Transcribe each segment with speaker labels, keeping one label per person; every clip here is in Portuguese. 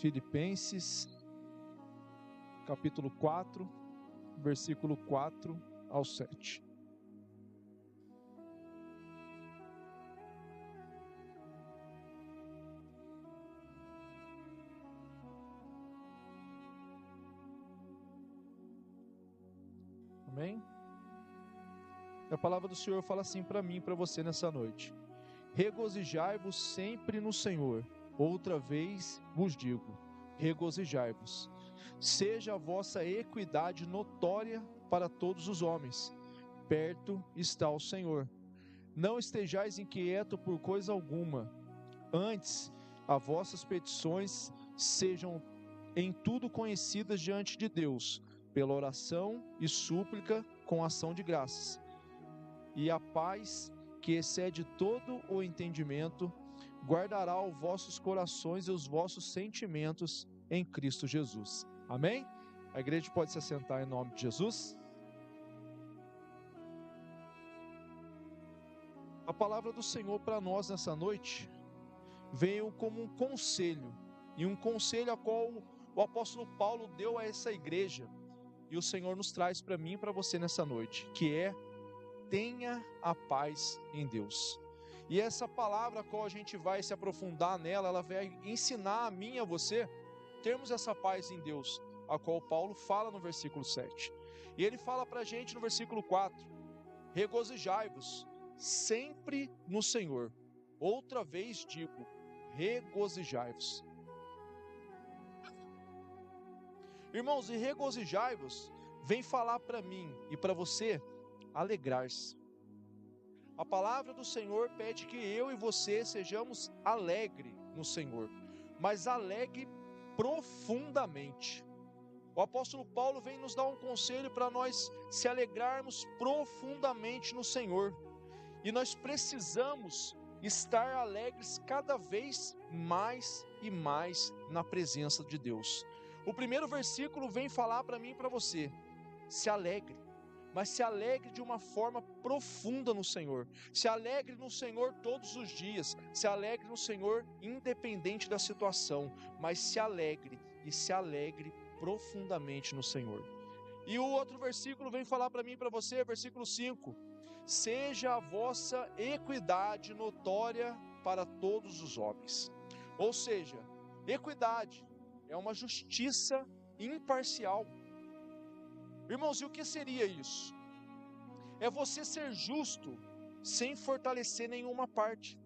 Speaker 1: Filipenses, capítulo 4, versículo 4 ao 7. Amém? A palavra do Senhor fala assim para mim e para você nessa noite: regozijai-vos sempre no Senhor. Outra vez vos digo, regozijai-vos. Seja a vossa equidade notória para todos os homens. Perto está o Senhor. Não estejais inquietos por coisa alguma. Antes, as vossas petições sejam em tudo conhecidas diante de Deus, pela oração e súplica com ação de graças. E a paz, que excede todo o entendimento, guardará os vossos corações e os vossos sentimentos em Cristo Jesus. Amém? A igreja pode se assentar em nome de Jesus. A palavra do Senhor para nós nessa noite veio como um conselho, e um conselho a qual o apóstolo Paulo deu a essa igreja, e o Senhor nos traz para mim e para você nessa noite, que é: tenha a paz em Deus. E essa palavra a qual a gente vai se aprofundar nela, ela vai ensinar a mim e a você termos essa paz em Deus, a qual Paulo fala no versículo 7. E ele fala para a gente no versículo 4: regozijai-vos sempre no Senhor. Outra vez digo, regozijai-vos. Irmãos, e regozijai-vos vem falar para mim e para você alegrar-se. A palavra do Senhor pede que eu e você sejamos alegres no Senhor, mas alegre profundamente. O apóstolo Paulo vem nos dar um conselho para nós se alegrarmos profundamente no Senhor, e nós precisamos estar alegres cada vez mais e mais na presença de Deus. O primeiro versículo vem falar para mim e para você: se alegre, mas se alegre de uma forma profunda no Senhor. Se alegre no Senhor todos os dias, se alegre no Senhor independente da situação, mas se alegre, e se alegre profundamente no Senhor. E o outro versículo vem falar para mim e para você, versículo 5: seja a vossa equidade notória para todos os homens. Ou seja, equidade é uma justiça imparcial. Irmãos, e o que seria isso? É você ser justo sem fortalecer nenhuma parte.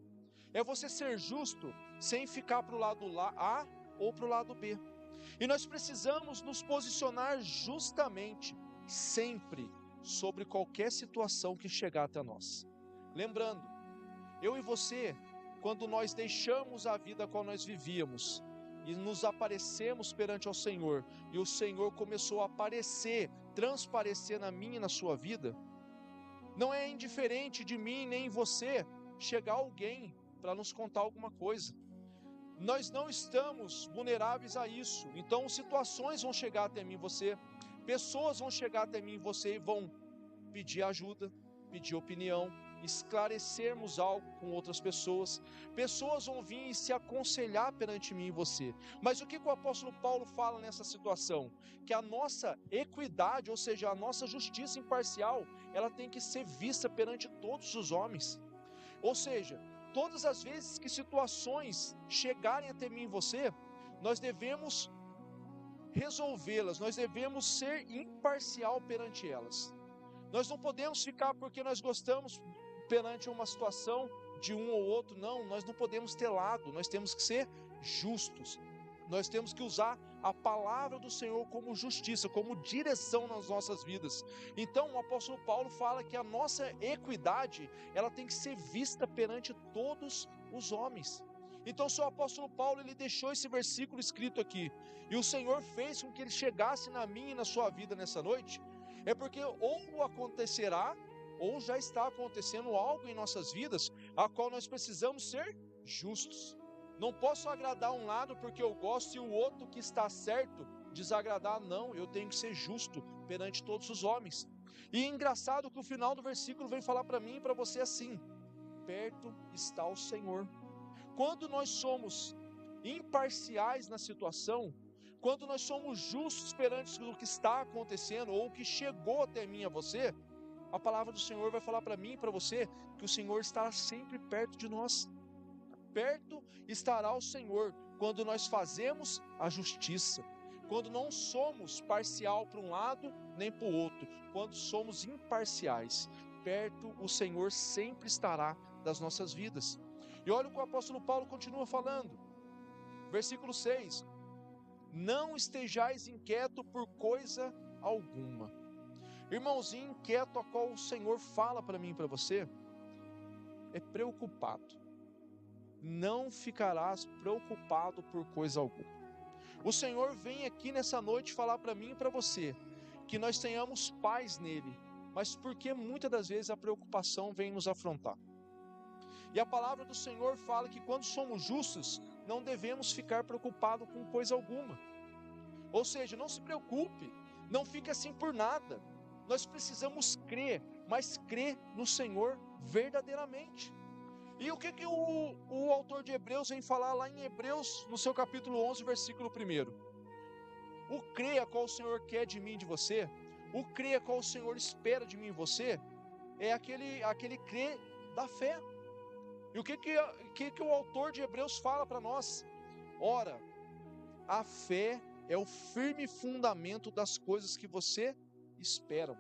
Speaker 1: É você ser justo sem ficar para o lado A ou para o lado B. E nós precisamos nos posicionar justamente, sempre, sobre qualquer situação que chegar até nós. Lembrando, eu e você, quando nós deixamos a vida a qual nós vivíamos e nos aparecemos perante ao Senhor, e o Senhor começou a aparecer, transparecer na minha e na sua vida, não é indiferente de mim nem você chegar alguém para nos contar alguma coisa. Nós não estamos vulneráveis a isso. Então situações vão chegar até mim e você, pessoas vão chegar até mim e você e vão pedir ajuda, pedir opinião, esclarecermos algo com outras pessoas. Pessoas vão vir e se aconselhar perante mim e você. Mas o que o apóstolo Paulo fala nessa situação? Que a nossa equidade, ou seja, a nossa justiça imparcial, ela tem que ser vista perante todos os homens. Ou seja, todas as vezes que situações chegarem até mim e você, nós devemos resolvê-las, nós devemos ser imparcial perante elas. Nós não podemos ficar porque nós gostamos perante uma situação de um ou outro, não, nós não podemos ter lado, nós temos que ser justos. Nós temos que usar a palavra do Senhor como justiça, como direção nas nossas vidas. Então o apóstolo Paulo fala que a nossa equidade, ela tem que ser vista perante todos os homens. Então o apóstolo Paulo, ele deixou esse versículo escrito aqui, e o Senhor fez com que ele chegasse na minha e na sua vida nessa noite, é porque ou acontecerá, ou já está acontecendo algo em nossas vidas, a qual nós precisamos ser justos. Não posso agradar um lado porque eu gosto e o outro que está certo desagradar, não, eu tenho que ser justo perante todos os homens. E é engraçado que o final do versículo vem falar para mim e para você assim: perto está o Senhor. Quando nós somos imparciais na situação, quando nós somos justos perante o que está acontecendo ou o que chegou até mim e a você, a palavra do Senhor vai falar para mim e para você que o Senhor estará sempre perto de nós. Perto estará o Senhor quando nós fazemos a justiça, quando não somos parcial para um lado nem para o outro, quando somos imparciais. Perto o Senhor sempre estará das nossas vidas. E olha o que o apóstolo Paulo continua falando, versículo 6: não estejais inquieto por coisa alguma. Irmãozinho, inquieto a qual o Senhor fala para mim e para você, é preocupado. Não ficarás preocupado por coisa alguma. O Senhor vem aqui nessa noite falar para mim e para você, que nós tenhamos paz nele, mas porque muitas das vezes a preocupação vem nos afrontar. E a palavra do Senhor fala que quando somos justos, não devemos ficar preocupados com coisa alguma. Ou seja, não se preocupe, não fique assim por nada. Nós precisamos crer, mas crer no Senhor verdadeiramente. E o que o autor de Hebreus vem falar lá em Hebreus, no seu capítulo 11, versículo 1? O crer a qual o Senhor quer de mim e de você, o crer a qual o Senhor espera de mim e você, é aquele crer da fé. E o que o autor de Hebreus fala para nós? Ora, a fé é o firme fundamento das coisas que você espera.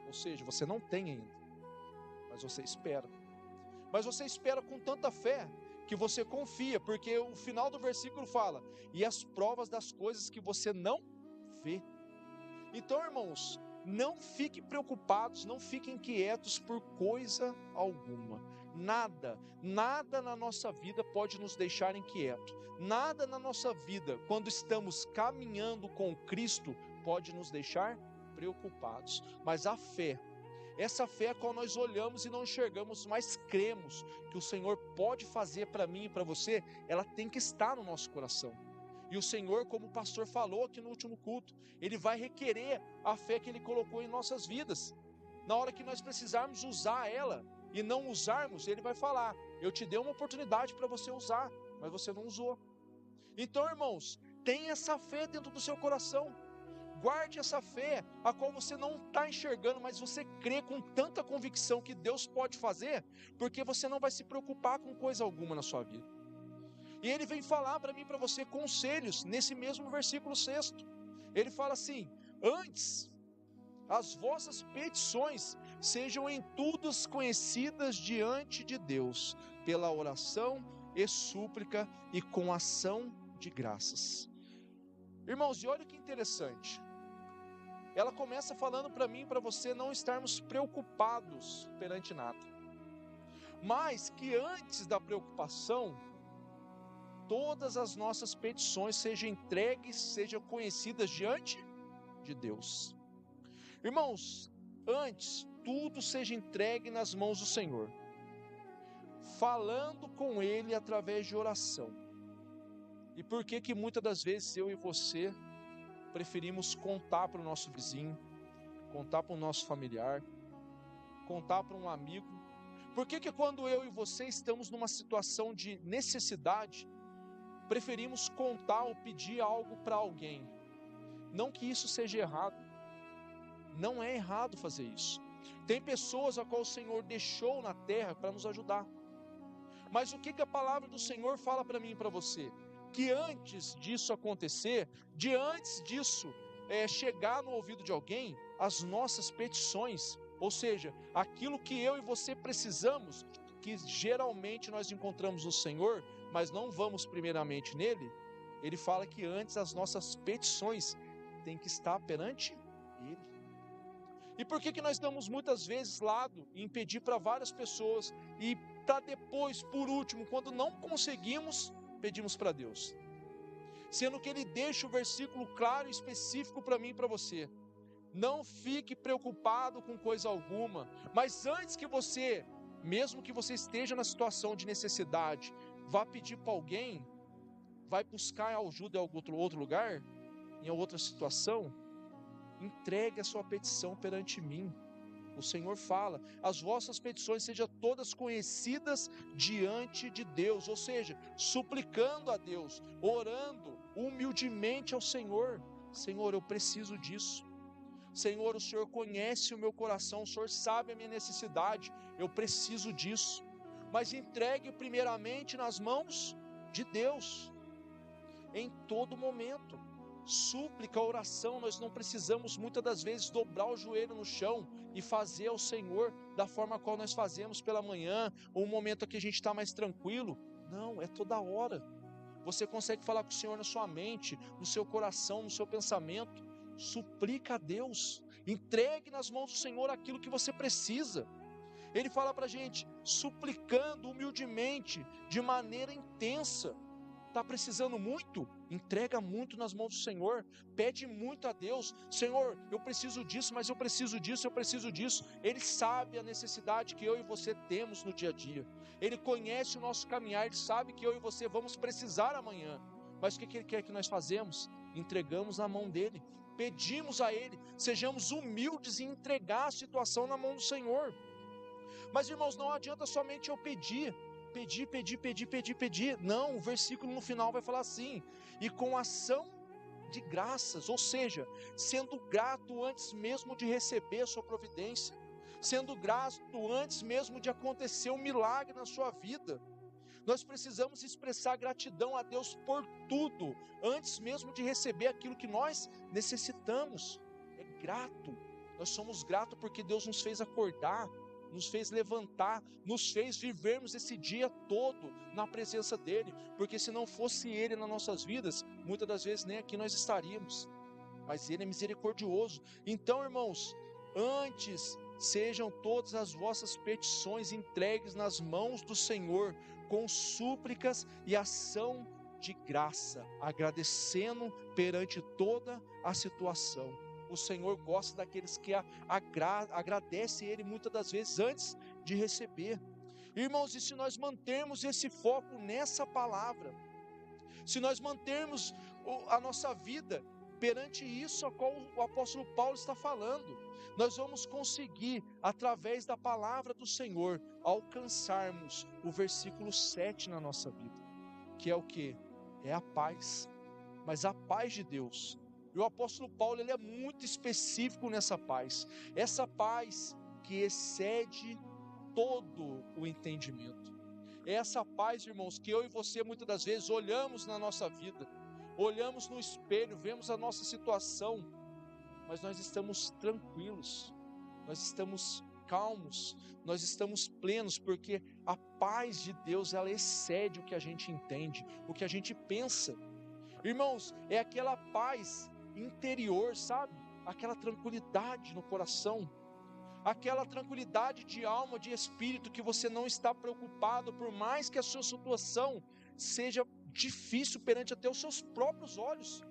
Speaker 1: Ou seja, você não tem ainda, mas você espera. Mas você espera com tanta fé que você confia, porque o final do versículo fala: e as provas das coisas que você não vê. Então, irmãos, não fiquem preocupados, não fiquem inquietos por coisa alguma. Nada na nossa vida pode nos deixar inquietos. Nada na nossa vida, quando estamos caminhando com Cristo, pode nos deixar preocupados. Mas a fé, essa fé a qual nós olhamos e não enxergamos, mas cremos que o Senhor pode fazer para mim e para você, ela tem que estar no nosso coração. E o Senhor, como o pastor falou aqui no último culto, Ele vai requerer a fé que Ele colocou em nossas vidas. Na hora que nós precisarmos usar ela e não usarmos, Ele vai falar: eu te dei uma oportunidade para você usar, mas você não usou. Então, irmãos, tenha essa fé dentro do seu coração. Guarde essa fé, a qual você não está enxergando, mas você crê com tanta convicção que Deus pode fazer, porque você não vai se preocupar com coisa alguma na sua vida. E ele vem falar para mim e para você conselhos, nesse mesmo versículo 6. Ele fala assim: antes, as vossas petições sejam em tudo conhecidas diante de Deus, pela oração e súplica e com ação de graças. Irmãos, e olha que interessante. Ela começa falando para mim e para você não estarmos preocupados perante nada. Mas que antes da preocupação, todas as nossas petições sejam entregues, sejam conhecidas diante de Deus. Irmãos, antes, tudo seja entregue nas mãos do Senhor, falando com Ele através de oração. E por que muitas das vezes eu e você preferimos contar para o nosso vizinho, contar para o nosso familiar, contar para um amigo? Por que quando eu e você estamos numa situação de necessidade, preferimos contar ou pedir algo para alguém? Não que isso seja errado, não é errado fazer isso. Tem pessoas a qual o Senhor deixou na terra para nos ajudar. Mas o que a palavra do Senhor fala para mim e para você? Que antes disso acontecer, de antes disso chegar no ouvido de alguém, as nossas petições, ou seja, aquilo que eu e você precisamos, que geralmente nós encontramos no Senhor, mas não vamos primeiramente nele, ele fala que antes as nossas petições têm que estar perante ele. E por que nós damos muitas vezes lado em pedir para várias pessoas e para depois, por último, quando não conseguimos, pedimos para Deus? Sendo que Ele deixa o versículo claro e específico para mim e para você: não fique preocupado com coisa alguma, mas antes que você, mesmo que você esteja na situação de necessidade, vá pedir para alguém, vai buscar ajuda em outro lugar, em outra situação, entregue a sua petição perante mim. O Senhor fala, as vossas petições sejam todas conhecidas diante de Deus, ou seja, suplicando a Deus, orando humildemente ao Senhor. Senhor, eu preciso disso. Senhor, o Senhor conhece o meu coração, o Senhor sabe a minha necessidade, eu preciso disso. Mas entregue primeiramente nas mãos de Deus, em todo momento. Súplica, oração, nós não precisamos muitas das vezes dobrar o joelho no chão e fazer ao Senhor da forma qual nós fazemos pela manhã, ou um momento que a gente está mais tranquilo. Não, é toda hora. Você consegue falar com o Senhor na sua mente, no seu coração, no seu pensamento. Suplica a Deus, entregue nas mãos do Senhor aquilo que você precisa. Ele fala para a gente, suplicando humildemente, de maneira intensa. Está precisando muito? Entrega muito nas mãos do Senhor, pede muito a Deus. Senhor, eu preciso disso, mas eu preciso disso, eu preciso disso. Ele sabe a necessidade que eu e você temos no dia a dia. Ele conhece o nosso caminhar, Ele sabe que eu e você vamos precisar amanhã. Mas o que Ele quer que nós fazemos? Entregamos na mão dEle, pedimos a Ele, sejamos humildes e entregar a situação na mão do Senhor. Mas irmãos, não adianta somente eu pedir. Não, o versículo no final vai falar assim, e com ação de graças, ou seja, sendo grato antes mesmo de receber a sua providência, sendo grato antes mesmo de acontecer um milagre na sua vida. Nós precisamos expressar gratidão a Deus por tudo, antes mesmo de receber aquilo que nós necessitamos. É grato, nós somos gratos porque Deus nos fez acordar, nos fez levantar, nos fez vivermos esse dia todo na presença dEle, porque se não fosse Ele nas nossas vidas, muitas das vezes nem aqui nós estaríamos, mas Ele é misericordioso. Então, irmãos, antes sejam todas as vossas petições entregues nas mãos do Senhor, com súplicas e ação de graça, agradecendo perante toda a situação. O Senhor gosta daqueles que agradecem Ele muitas das vezes antes de receber. Irmãos, e se nós mantermos esse foco nessa palavra, se nós mantermos a nossa vida perante isso a qual o apóstolo Paulo está falando, nós vamos conseguir, através da palavra do Senhor, alcançarmos o versículo 7 na nossa vida, que é o que? É a paz, mas a paz de Deus. E o apóstolo Paulo, ele é muito específico nessa paz, essa paz que excede todo o entendimento. É essa paz, irmãos, que eu e você muitas das vezes olhamos na nossa vida, olhamos no espelho, vemos a nossa situação, mas nós estamos tranquilos, nós estamos calmos, nós estamos plenos, porque a paz de Deus, ela excede o que a gente entende, o que a gente pensa. Irmãos, é aquela paz interior, sabe? Aquela tranquilidade no coração, aquela tranquilidade de alma, de espírito, que você não está preocupado, por mais que a sua situação seja difícil perante até os seus próprios olhos.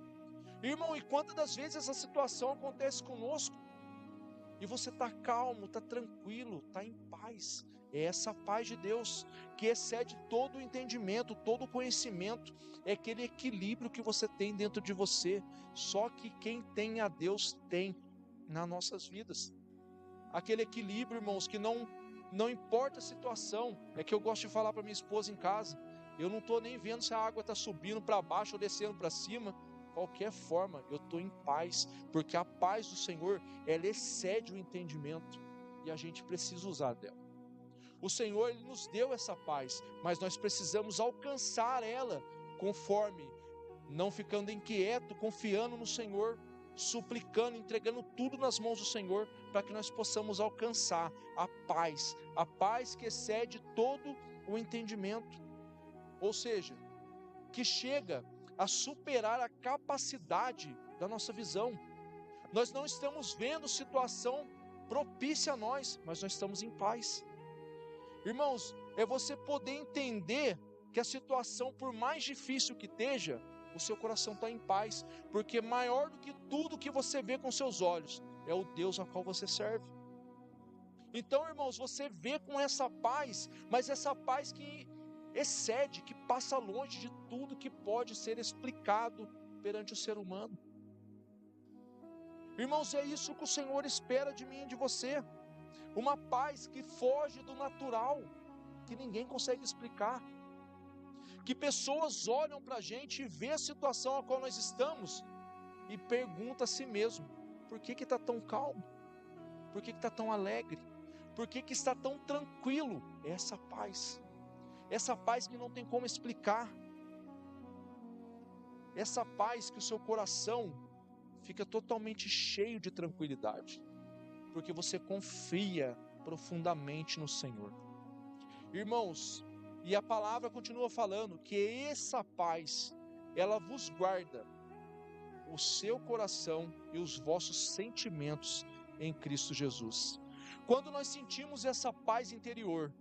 Speaker 1: Irmão, e quantas das vezes essa situação acontece conosco, e você está calmo, está tranquilo, está em paz? É essa paz de Deus, que excede todo o entendimento, todo o conhecimento, é aquele equilíbrio que você tem dentro de você, só que quem tem a Deus tem nas nossas vidas. Aquele equilíbrio, irmãos, que não importa a situação. É que eu gosto de falar para minha esposa em casa, eu não estou nem vendo se a água está subindo para baixo ou descendo para cima. Qualquer forma, eu estou em paz, porque a paz do Senhor, ela excede o entendimento, e a gente precisa usar dela. O Senhor, Ele nos deu essa paz, mas nós precisamos alcançar ela, conforme, não ficando inquieto, confiando no Senhor, suplicando, entregando tudo nas mãos do Senhor, para que nós possamos alcançar a paz que excede todo o entendimento, ou seja, que chega a superar a capacidade da nossa visão. Nós não estamos vendo situação propícia a nós, mas nós estamos em paz. Irmãos, é você poder entender que a situação, por mais difícil que esteja, o seu coração está em paz, porque maior do que tudo que você vê com seus olhos, é o Deus a qual você serve. Então, irmãos, você vê com essa paz, mas essa paz que excede, que passa longe de tudo que pode ser explicado perante o ser humano. Irmãos, é isso que o Senhor espera de mim e de você. uma paz que foge do natural, que ninguém consegue explicar, que pessoas olham para a gente e vê a situação a qual nós estamos e perguntam a si mesmo, por que está tão calmo? Por que está tão alegre? Por que está tão tranquilo? Essa paz que não tem como explicar, essa paz que o seu coração fica totalmente cheio de tranquilidade, porque você confia profundamente no Senhor. Irmãos, e a palavra continua falando que essa paz, ela vos guarda o seu coração e os vossos sentimentos em Cristo Jesus. Quando nós sentimos essa paz interior,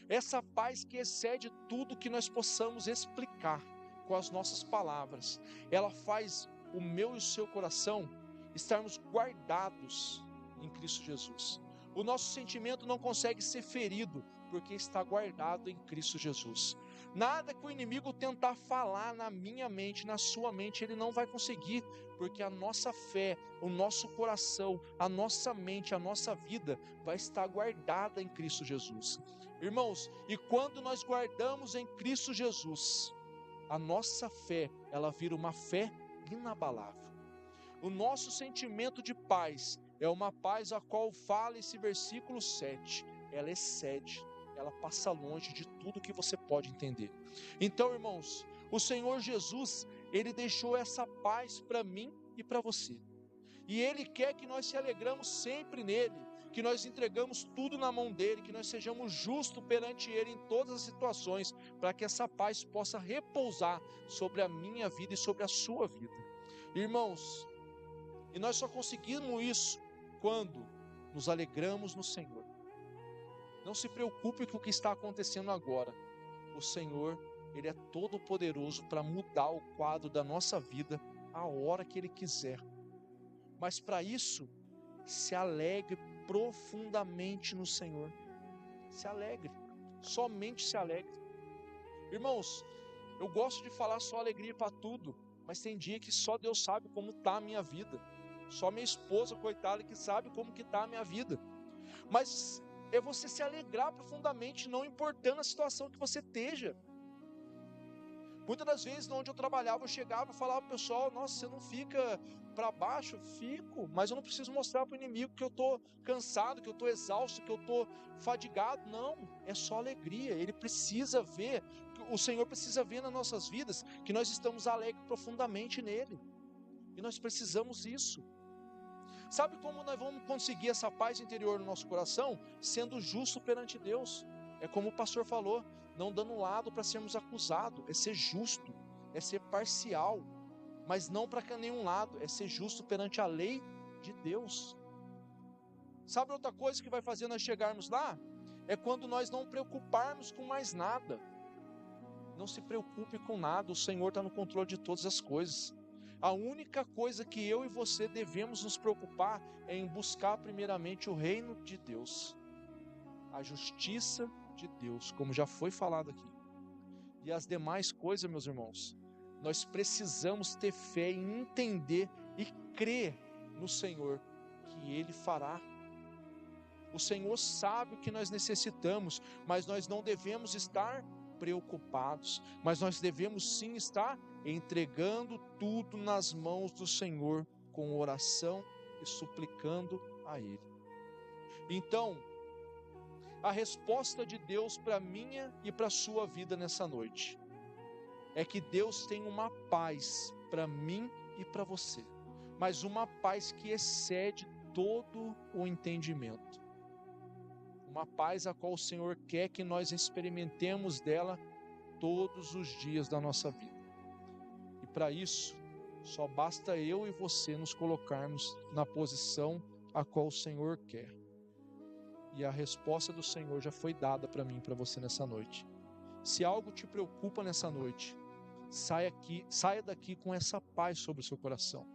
Speaker 1: essa paz que excede tudo que nós possamos explicar com as nossas palavras, ela faz o meu e o seu coração estarmos guardados em Cristo Jesus. O nosso sentimento não consegue ser ferido, porque está guardado em Cristo Jesus. Nada que o inimigo tentar falar na minha mente, na sua mente, ele não vai conseguir, porque a nossa fé, o nosso coração, a nossa mente, a nossa vida vai estar guardada em Cristo Jesus. Irmãos, e quando nós guardamos em Cristo Jesus, a nossa fé, ela vira uma fé inabalável. O nosso sentimento de paz é uma paz a qual fala esse versículo 7, ela excede, ela passa longe de tudo que você pode entender. Então, irmãos, o Senhor Jesus, Ele deixou essa paz para mim e para você, e Ele quer que nós se alegramos sempre nele, que nós entregamos tudo na mão dele, que nós sejamos justos perante ele em todas as situações, para que essa paz possa repousar sobre a minha vida e sobre a sua vida. Irmãos, e nós só conseguimos isso quando nos alegramos no Senhor. Não se preocupe com o que está acontecendo agora. O Senhor, Ele é todo poderoso para mudar o quadro da nossa vida a hora que Ele quiser. Mas para isso, se alegre profundamente no Senhor. Se alegre, somente se alegre. Irmãos, eu gosto de falar só alegria para tudo, mas tem dia que só Deus sabe como está a minha vida. Só minha esposa, coitada, que sabe como que está a minha vida. Mas é você se alegrar profundamente, não importando a situação que você esteja. Muitas das vezes, onde eu trabalhava, eu chegava e falava para o pessoal, nossa, você não fica para baixo? Fico, mas eu não preciso mostrar para o inimigo que eu estou cansado, que eu estou exausto, que eu estou fadigado. Não, é só alegria. Ele precisa ver, o Senhor precisa ver nas nossas vidas que nós estamos alegres profundamente nele. E nós precisamos disso. Sabe como nós vamos conseguir essa paz interior no nosso coração? Sendo justo perante Deus. É como o pastor falou, não dando lado para sermos acusados, é ser justo, é ser parcial, mas não para nenhum lado, é ser justo perante a lei de Deus. Sabe outra coisa que vai fazer nós chegarmos lá? É quando nós não preocuparmos com mais nada. Não se preocupe com nada, o Senhor está no controle de todas as coisas. A única coisa que eu e você devemos nos preocupar é em buscar primeiramente o reino de Deus, a justiça de Deus, como já foi falado aqui. E as demais coisas, meus irmãos, nós precisamos ter fé em entender e crer no Senhor, que Ele fará. O Senhor sabe o que nós necessitamos, mas nós não devemos estar preocupados, mas nós devemos sim estar entregando tudo nas mãos do Senhor, com oração e suplicando a Ele. Então, a resposta de Deus para a minha e para a sua vida nessa noite é que Deus tem uma paz para mim e para você, mas uma paz que excede todo o entendimento. Uma paz a qual o Senhor quer que nós experimentemos dela todos os dias da nossa vida. E para isso, só basta eu e você nos colocarmos na posição a qual o Senhor quer. E a resposta do Senhor já foi dada para mim e para você nessa noite. Se algo te preocupa nessa noite, saia daqui com essa paz sobre o seu coração.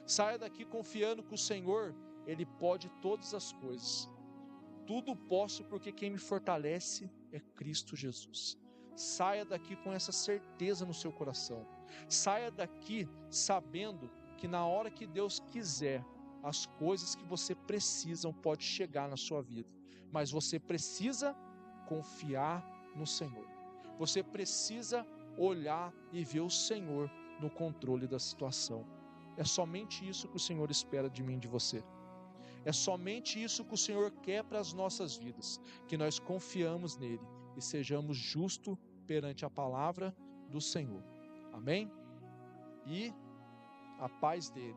Speaker 1: Saia daqui confiando que o Senhor, Ele pode todas as coisas. Tudo posso porque quem me fortalece é Cristo Jesus. Saia daqui com essa certeza no seu coração. Saia daqui sabendo que na hora que Deus quiser, as coisas que você precisa pode chegar na sua vida, mas você precisa confiar no Senhor. Você precisa olhar e ver o Senhor no controle da situação. É somente isso que o Senhor espera de mim e de você. É somente isso que o Senhor quer para as nossas vidas, que nós confiamos nele e sejamos justos perante a palavra do Senhor. Amém? E a paz dele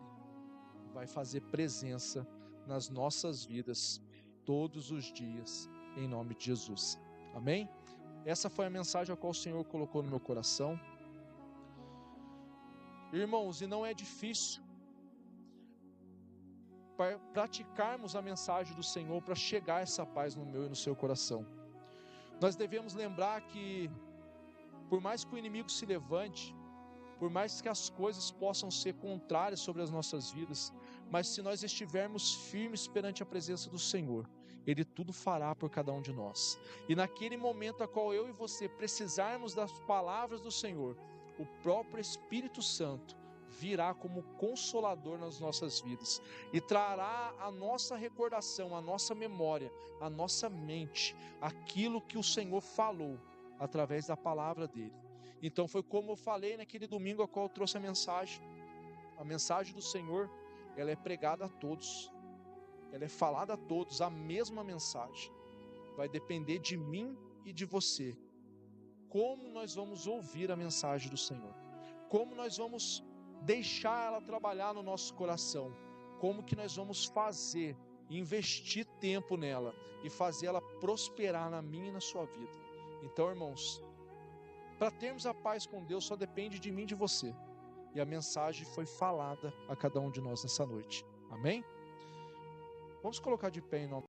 Speaker 1: vai fazer presença nas nossas vidas todos os dias, em nome de Jesus. Amém? Essa foi a mensagem a qual o Senhor colocou no meu coração. Irmãos, e não é difícil praticarmos a mensagem do Senhor para chegar essa paz no meu e no seu coração. Nós devemos lembrar que, por mais que o inimigo se levante, por mais que as coisas possam ser contrárias sobre as nossas vidas, mas se nós estivermos firmes perante a presença do Senhor, Ele tudo fará por cada um de nós. E naquele momento a qual eu e você precisarmos das palavras do Senhor, o próprio Espírito Santo virá como consolador nas nossas vidas e trará a nossa recordação, a nossa memória, a nossa mente, aquilo que o Senhor falou através da palavra dele. Então foi como eu falei naquele domingo a qual eu trouxe a mensagem do Senhor, ela é pregada a todos, ela é falada a todos, a mesma mensagem. Vai depender de mim e de você, como nós vamos ouvir a mensagem do Senhor, como nós vamos deixar ela trabalhar no nosso coração, como que nós vamos fazer, investir tempo nela e fazer ela prosperar na minha e na sua vida. Então, irmãos, para termos a paz com Deus só depende de mim e de você, e a mensagem foi falada a cada um de nós nessa noite. Amém? Vamos colocar de pé em nome